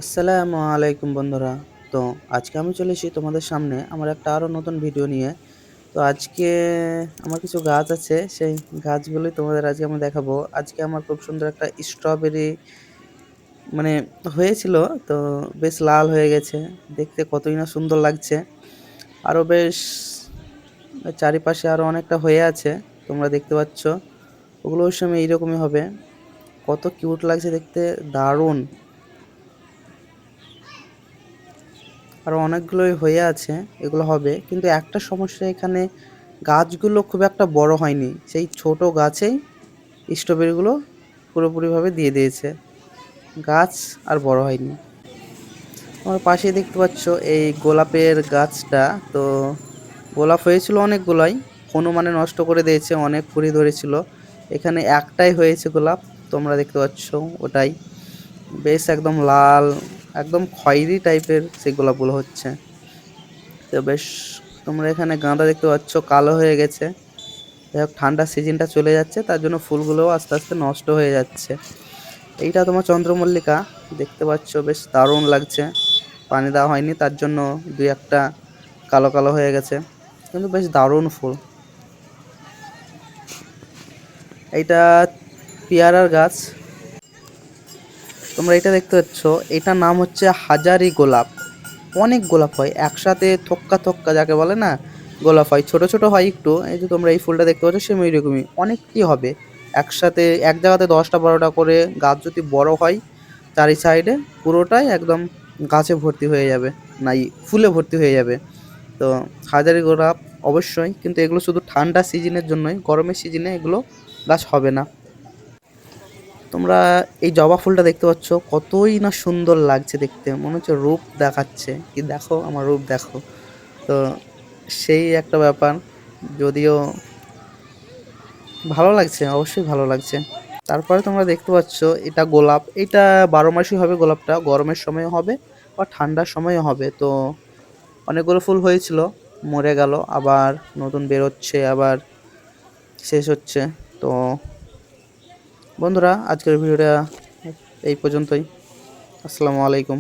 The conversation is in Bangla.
আসসালামু আলাইকুম বন্ধুরা। তো আজকে আমি চলে এসেছি তোমাদের সামনে আমার একটা আরও নতুন ভিডিও নিয়ে। তো আজকে আমার কিছু গাছ আছে, সেই গাছগুলোই তোমাদের আজকে আমি দেখাবো। আজকে আমার খুব সুন্দর একটা স্ট্রবেরি মানে হয়েছিল, তো বেশ লাল হয়ে গেছে, দেখতে কতই না সুন্দর লাগছে। আরও বেশ চারিপাশে আরও অনেকটা হয়ে আছে, তোমরা দেখতে পাচ্ছ। ওগুলো ওই সময় এইরকমই হবে, কত কিউট লাগছে দেখতে, দারুণ। আরও অনেকগুলোই হয়ে আছে, এগুলো হবে, কিন্তু একটা সমস্যা এখানে, গাছগুলো খুব একটা বড় হয়নি, সেই ছোট গাছেই স্ট্রবেরিগুলো পুরোপুরিভাবে দিয়ে দিয়েছে, গাছ আর বড় হয়নি। আমার পাশেই দেখতে পাচ্ছ এই গোলাপের গাছটা, তো গোলাপ হয়েছিল অনেকগুলাই, হনুমানে নষ্ট করে দিয়েছে, অনেক কুড়ি ধরেছিল, এখানে একটাই হয়েছে গোলাপ, তোমরা দেখতে পাচ্ছ ওটাই, বেশ একদম লাল, একদম খয়েরি টাইপের সেই গোলাপগুলো হচ্ছে। তো বেশ, তোমরা এখানে গাঁদা দেখতে পাচ্ছ কালো হয়ে গেছে। যাই হোক, ঠান্ডার সিজনটা চলে যাচ্ছে, তার জন্য ফুলগুলোও আস্তে আস্তে নষ্ট হয়ে যাচ্ছে। এইটা তোমার চন্দ্রমল্লিকা, দেখতে পাচ্ছ বেশ দারুণ লাগছে, পানি দেওয়া হয়নি তার জন্য দুই একটা কালো কালো হয়ে গেছে, কিন্তু বেশ দারুণ ফুল। এইটা পেয়ারার গাছ, তোমরা এটা দেখতে পাচ্ছ, এটার নাম হচ্ছে হাজারি গোলাপ। অনেক গোলাপ হয় একসাথে, থোক্কা থোক্কা যাকে বলে না, গোলাপ হয়, ছোট ছোট হয় একটু। এই যে তোমরা এই ফুলটা দেখতে পাচ্ছ, সেম ওইরকমই অনেকটি হবে একসাথে, এক জায়গাতে 10টা 12টা করে গাছ যদি বড় হয়, চারি সাইডে পুরোটাই একদম গাছে ভর্তি হয়ে যাবে, নাই ফুলে ভর্তি হয়ে যাবে। তো হাজারি গোলাপ অবশ্যই, কিন্তু এগুলো শুধু ঠান্ডা সিজনের জন্যই, গরমের সিজনে এগুলো গাছ হবে না। তোমরা এই জবা ফুলটা দেখতে পাচ্ছ, কতই না সুন্দর লাগছে দেখতে, মনে হচ্ছে রূপ দেখাচ্ছে, কি দেখো আমার রূপ দেখো। তো সেই একটা ব্যাপার, যদিও ভালো লাগছে, অবশ্যই ভালো লাগছে। তারপরে তোমরা দেখতে পাচ্ছ এটা গোলাপ, এটা 12 মাসই হবে, গোলাপটা গরমের সময় হবে বা ঠান্ডার সময়ও হবে। তো অনেকগুলো ফুল হয়েছিল, মরে গেল, আবার নতুন বেরোচ্ছে, আবার শেষ হচ্ছে। তো বন্ধুরা, আজকের ভিডিওটা এই পর্যন্তই। আসসালামু আলাইকুম।